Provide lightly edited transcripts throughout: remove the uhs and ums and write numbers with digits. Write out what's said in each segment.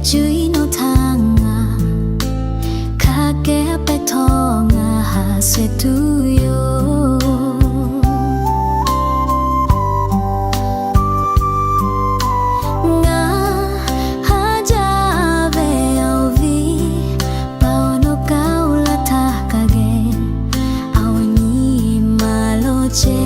주인 오탕아 가게 배통아 하세두요 nga hajabe auvi paono kaula takage awni maloche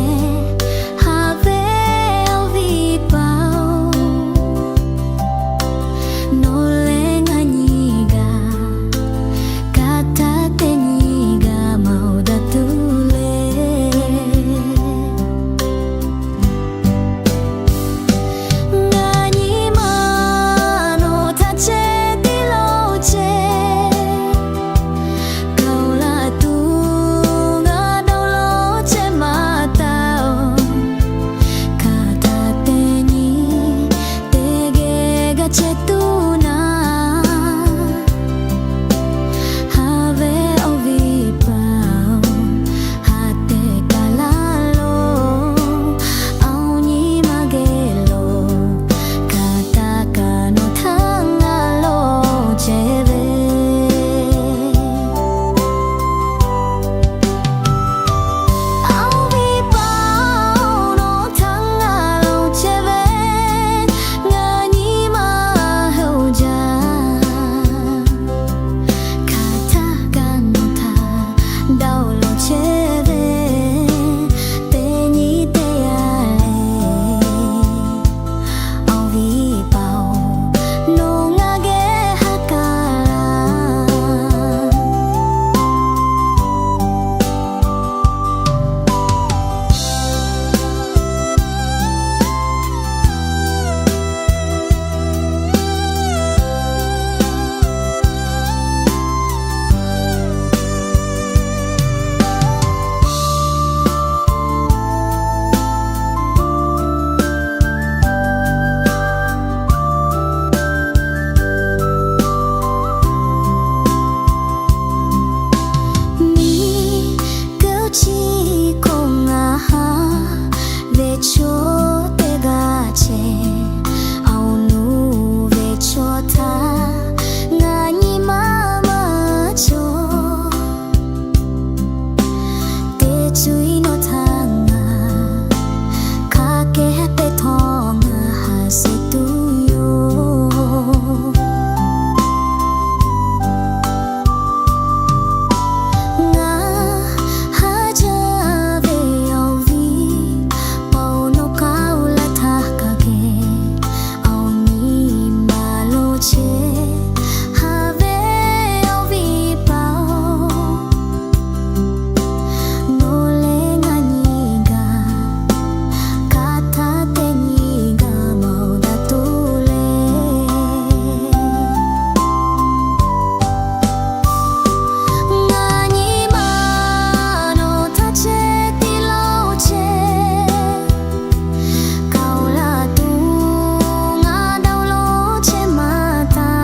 mata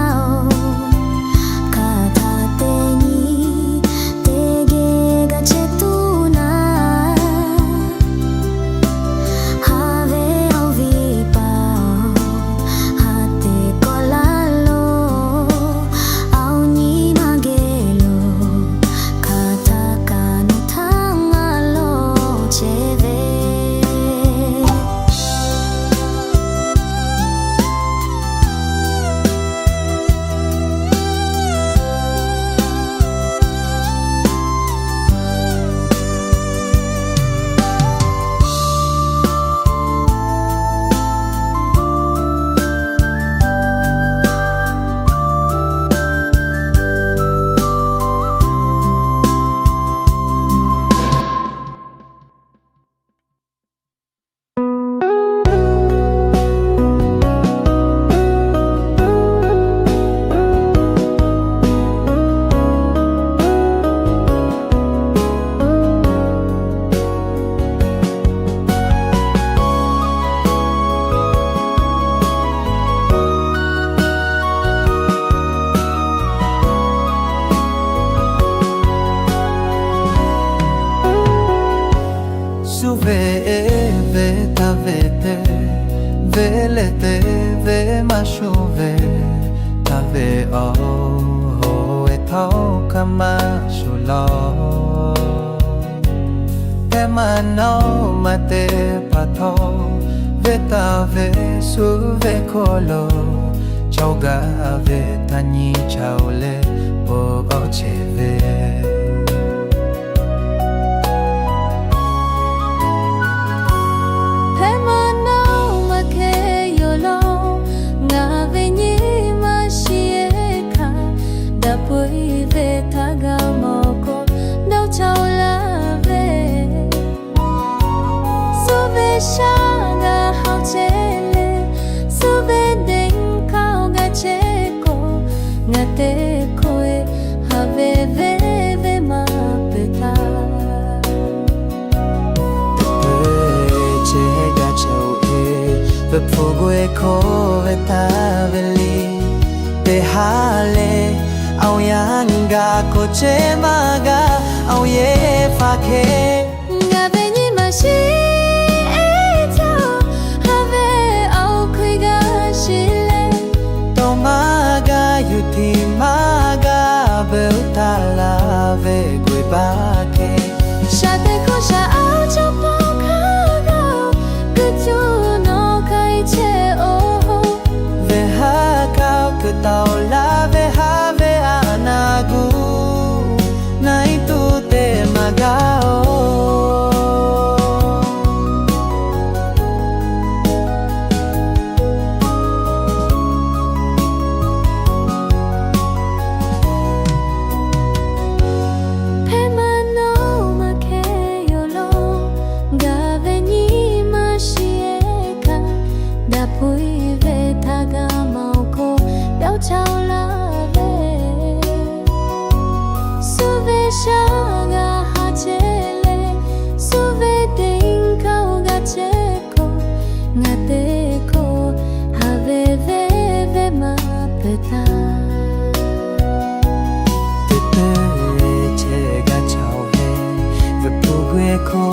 thâu kama shulo te mano mate patho ve ta ve su ve kolo chau ga ve tani chau le bo o che ve Vui về tha ga màu cô đâu chào là về su về xa ga hao chế lên su về đỉnh cao ga chế cô ngã tê khôi hà về về mà về ta chế ga chầu e về phố quê cô về ta về li để hà lê ao yang ga ko che ma ga ao ye fa ke nga ve ni ma shi e chao ha ve ao khoi ga shi le to ma ga yu ti ma ga be ta la ve gui ba ke sha te ko sha ao cho po kha ga cứ chu no kai che o ve ha cao cứ tao la ve ha nagu nai tu te magao pe mano ma ke yolo ga ve ni ma shi ka da pui ve tha ga mau ko dao chao la Shaga hachele suve ding kau gache ko ngate ko have ve ma peta te che ga chao he ve pugwe ko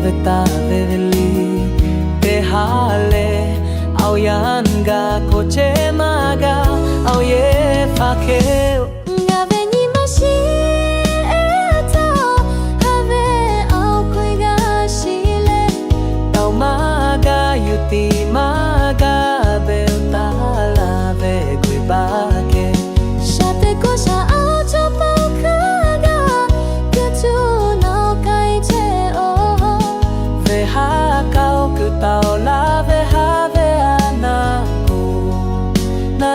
ve ta ve li te hale ao yan ga ko che ma ga ao ye fa ke nga ve ni ma shi ti ma ga be ta la ve gui ba ke sha te ko sha ao cho po kha ga ke chu no kai che o ve ha cao cứ tao la ve ha ve ana ku na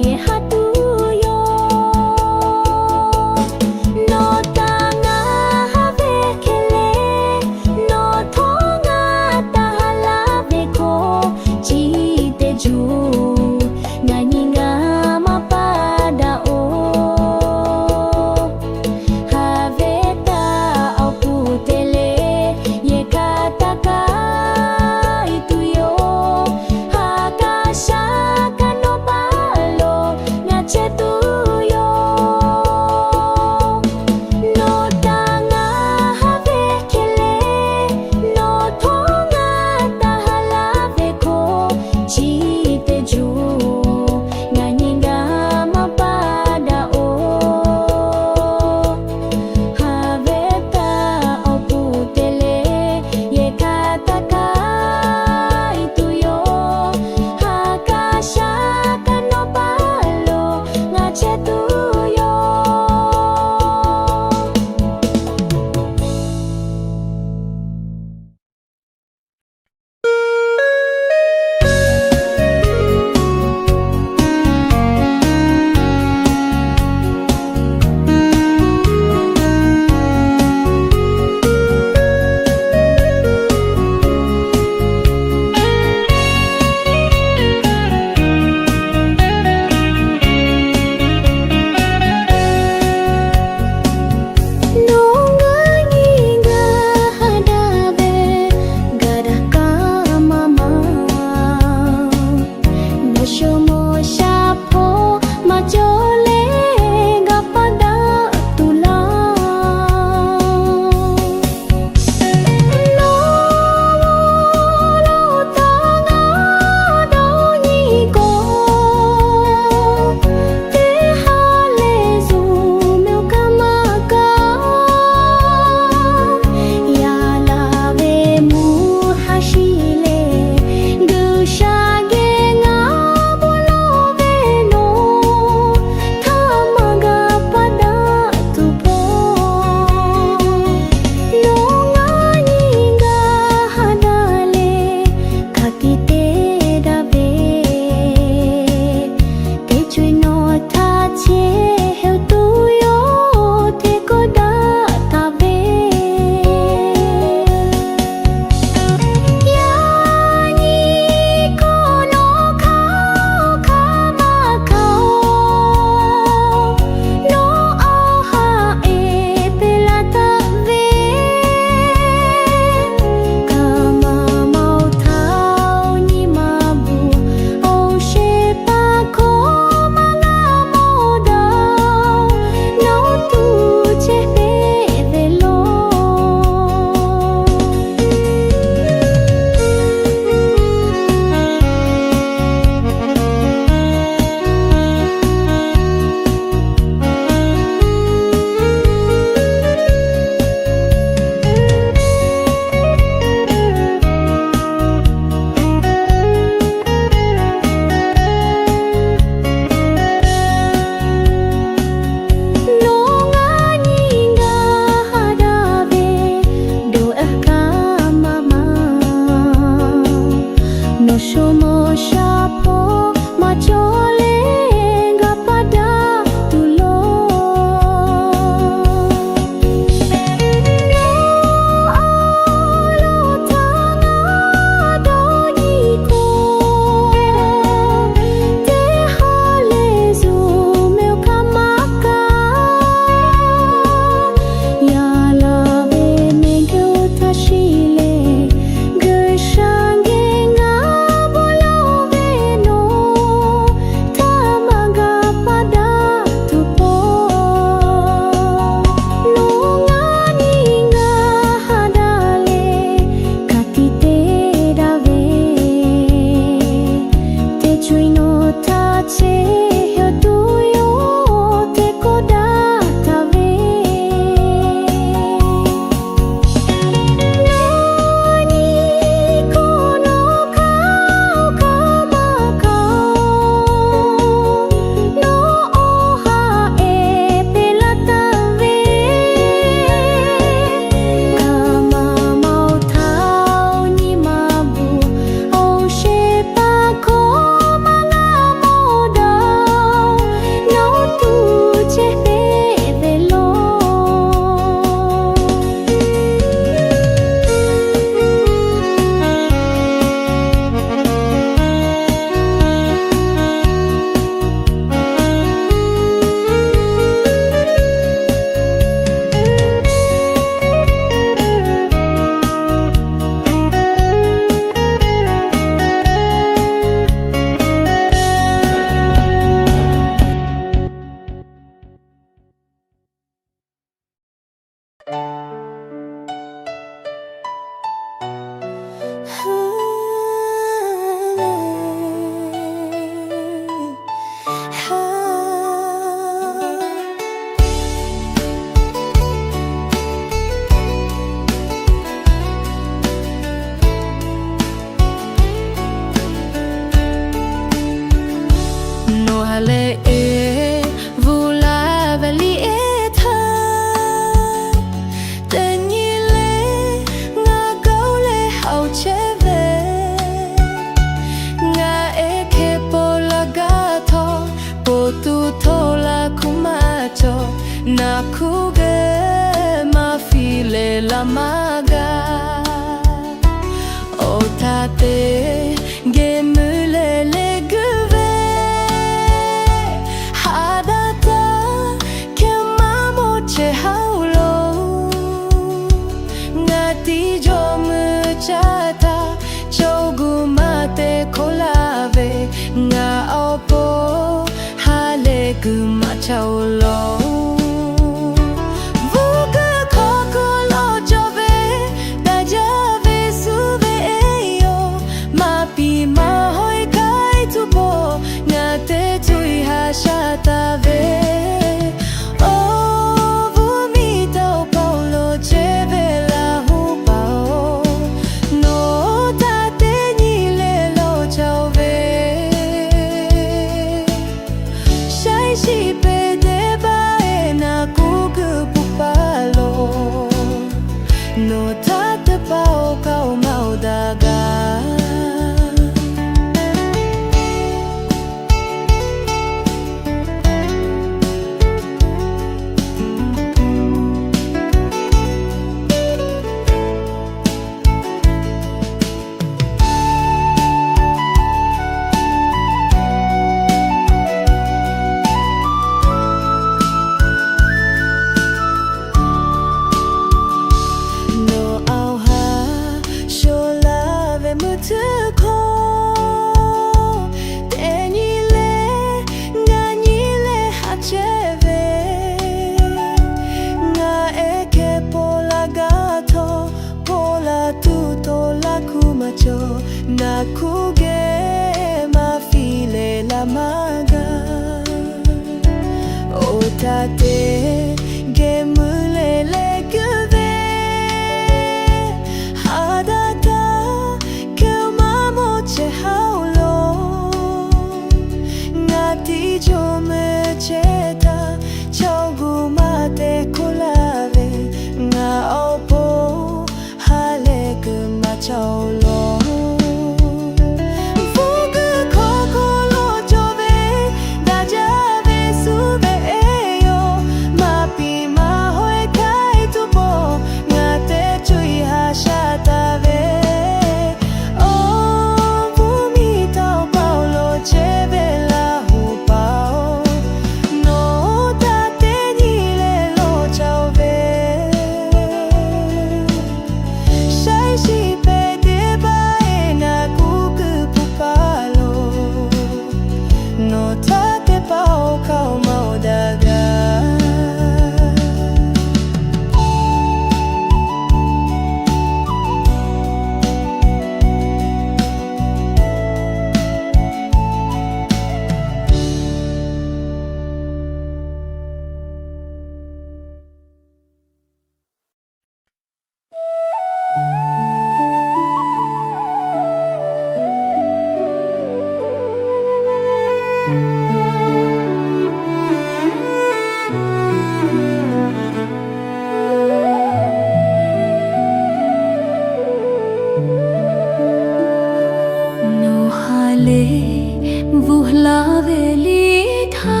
Vuhla veli tha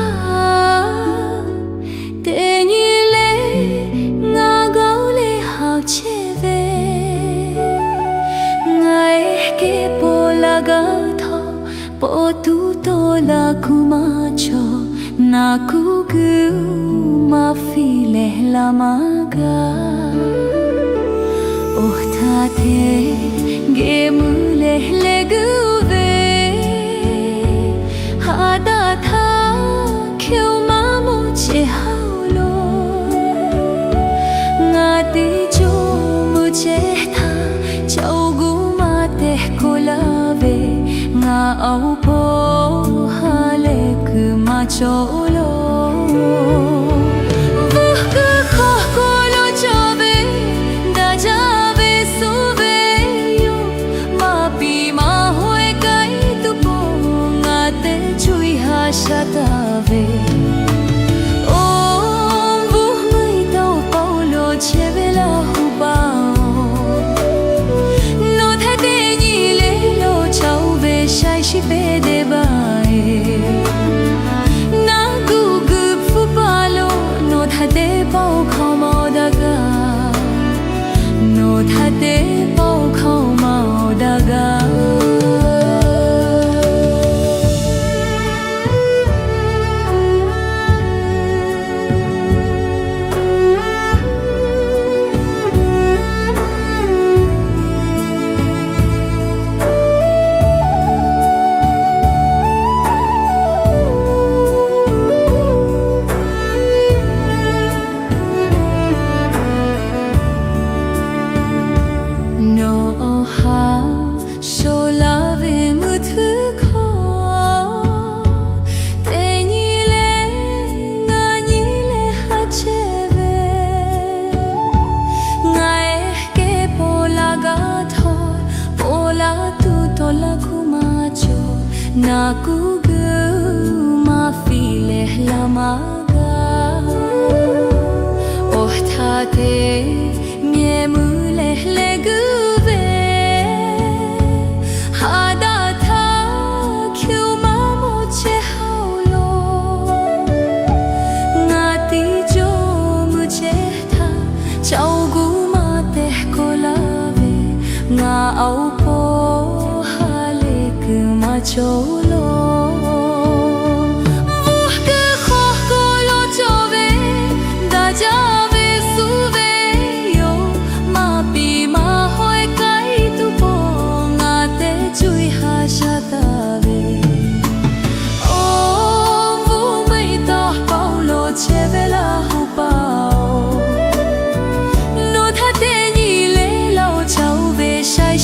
te ni le nga gao le hao che ve ngai ke po la ga tho po tu to la kuma cho na ku gu ma fi le la ma ga oh tha the ge mu le le gu Ada tha khiu ma mo che hao lo nga ti chu mu che tha chau gu ma te ko la ve nga au po ha le ku ma cho lo Shatave Om vuh mai tau paulo chevela hubao No tha te ni le lo chau ve shai shi pe de bae Na gu gu phu palo no tha te pau khau mau da ga No tha te pau khau mau da ga Na ku gu ma fi le la ma ga oh tha te mie mu le le gu ve ha da tha khiu ma mo che hao lo nga ti jo mu che tha chau gu ma te ko la ve nga au po ha le ku ma cho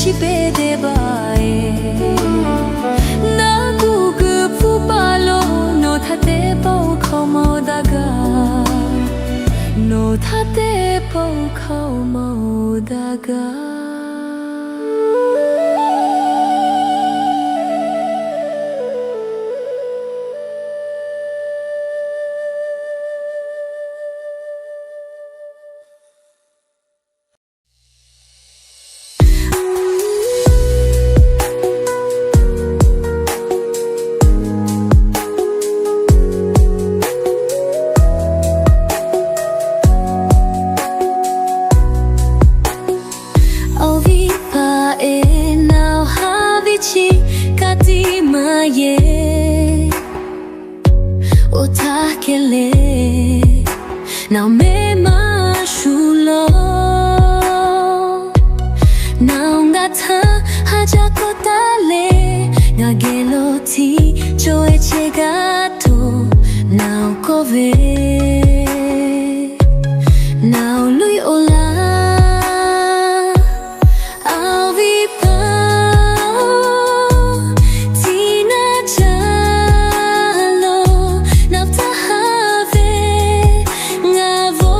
Shi pe de bae na gu gu phu palo no tha te pau khau mau da ga no tha te pau khau mau da ga Now me ma shulo Now nga tha haja ko tale Nga gelo ti choe che gato Now ko ve Now lui ola Nga vo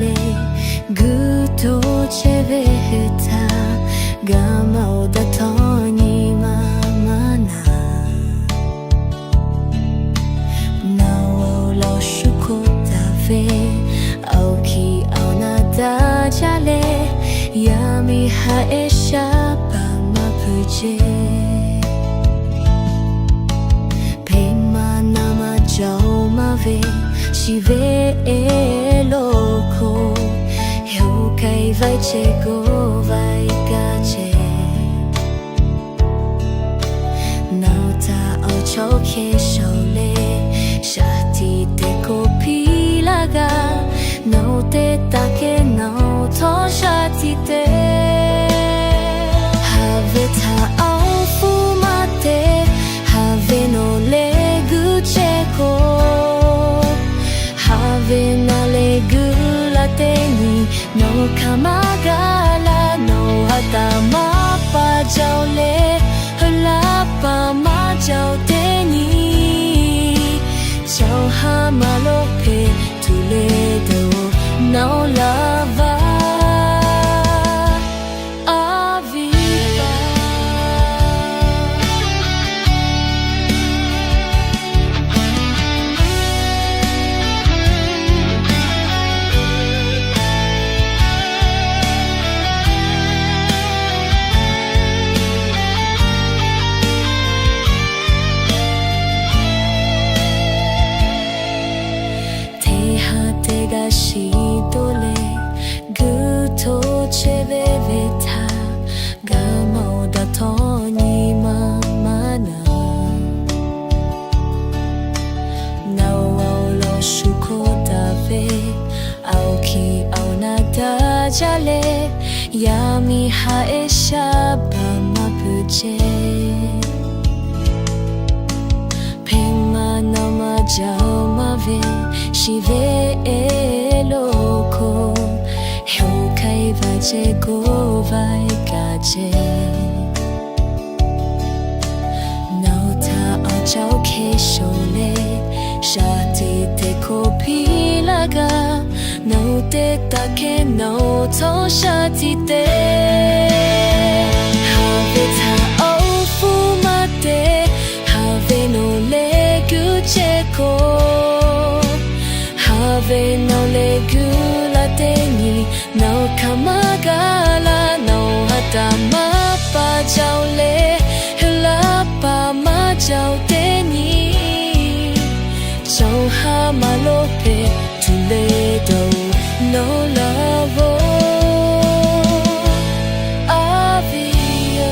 le guto ceveta gamau da toni mamana now lo shukota ve auki aunada jale yami haesha pa mapuje Jau ma ve si ve eloko eu kai vai chego vai gache now ta au chau ke shole shati te ko pilaga now te take now to shati te have ta au fu mate have no le Have na le gula te ni no kamagala no hatama pa jau le hula pa ma jau te ni jau ha malo pe tu le do no lava Jale yami haesha ba mapuje Pema nama jau ma ve si ve eloko eu kai vai chego vai gache now ta au chau ke shole shati te ko pilaga no te take no to shati te have ta au fu mate have no le gu cheko have no le gu la te ni no kamagala no hatama pa jau le hula pa ma jau te ni jau ha malo pe tu le do no love avia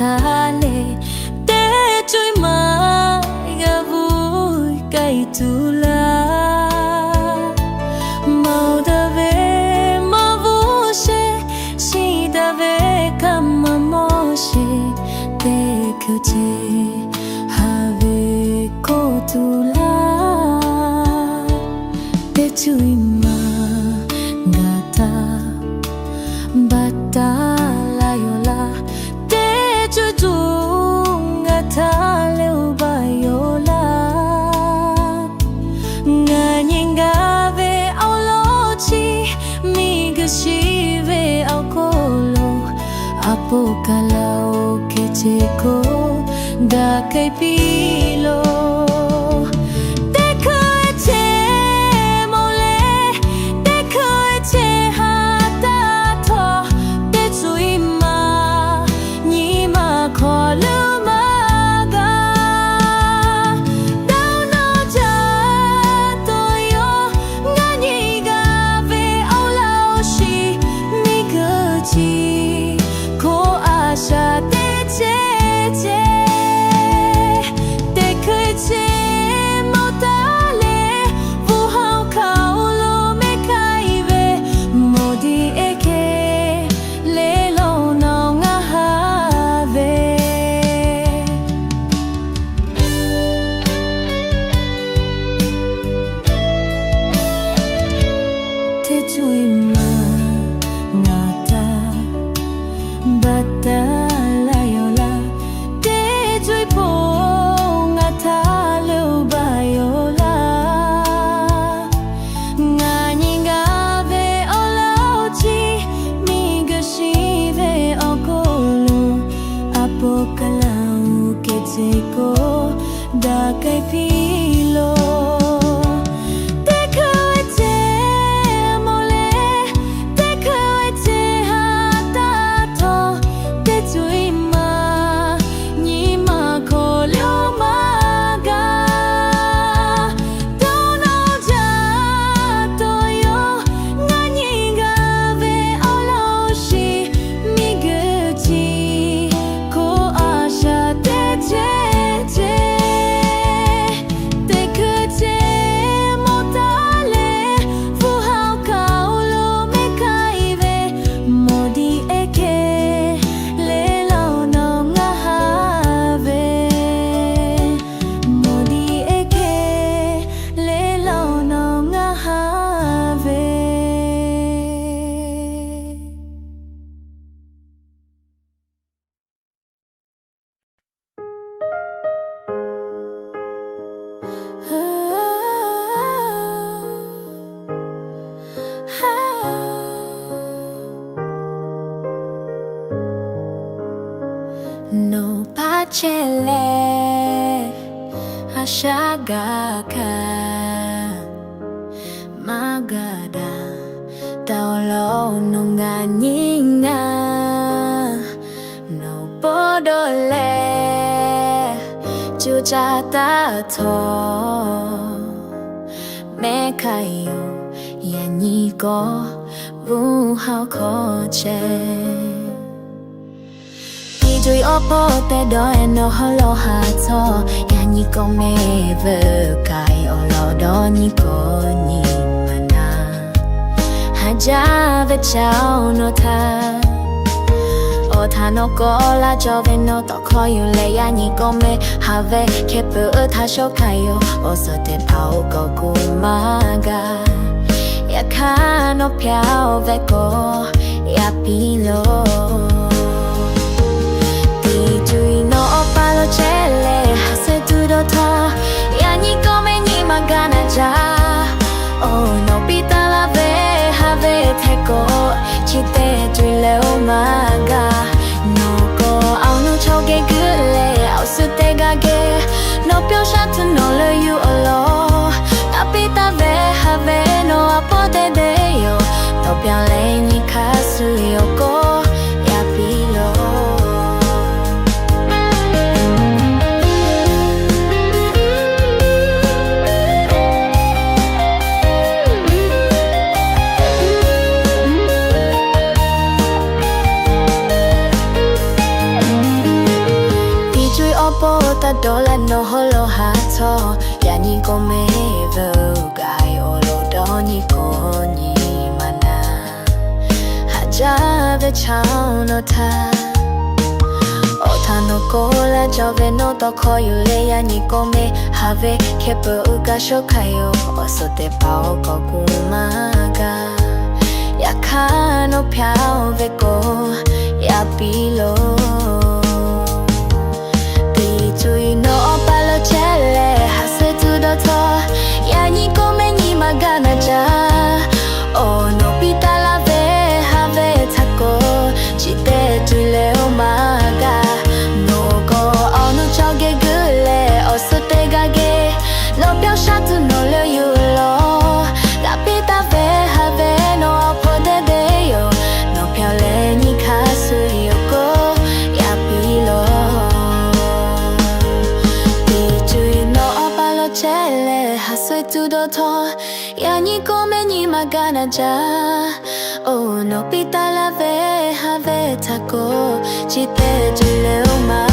Tale te chui mai ga vui kai tula mau da ve ma vu she si da ve kama mo she te kuche have ko tula te chui ma gata bata la yola Tale ubayola Nganyinga ve aulochi Migashi ve aukolo Apokalao kecheko Da kai pilo Call da kai pilo te kawete mole te kawete hata to te tuima ni ma kholo maga dono ja to yo ngani ga ve olo shi miguchi ko asha te che No pachele ashagaka magada taulo nunganinga no podole chujata to mekayo yaniko buhao koche Dui opo te doe no holo hato Ya ni ko me vukai olo do ni ko ni mana Haja ve chao no ta O ta no ko la jove no to koyu le ya ni ko me Have kepu ta shokayo O so te pao ko kumaga Ya ka no piao ve ko Ya pilo Chele hase tudo to ya ni come ni magana ja oh no pita la ve have teko chite tuile o maga no ko au no choge gule au su te ga ge no pyo sha to no le you alo na pita ve have no apote de yo no pya le ni kasu yo ko ya pilo Pota dola no holo hato ya ni ko me vugai olo do ni ko ni mana haja ve chao no ta ota no ko la jove no to koyu le ya ni ko me have kepu ga shokayo oso te pao ko kumaga ya ka no pyao ve ko ya pilo Tui no palo chele hase tudo to ya ni come ni magana ja oh no pita la ve have tako chite tuile o maga no go ono choge gule o so te ga ge no pyo shatu no le you lo la pita ve have no pode de yo no pyo le ni kasu yo go ya pilo Chele hasoi tudo to ya ni come ni magana ja oh no pita la ve have tako chite jule o ma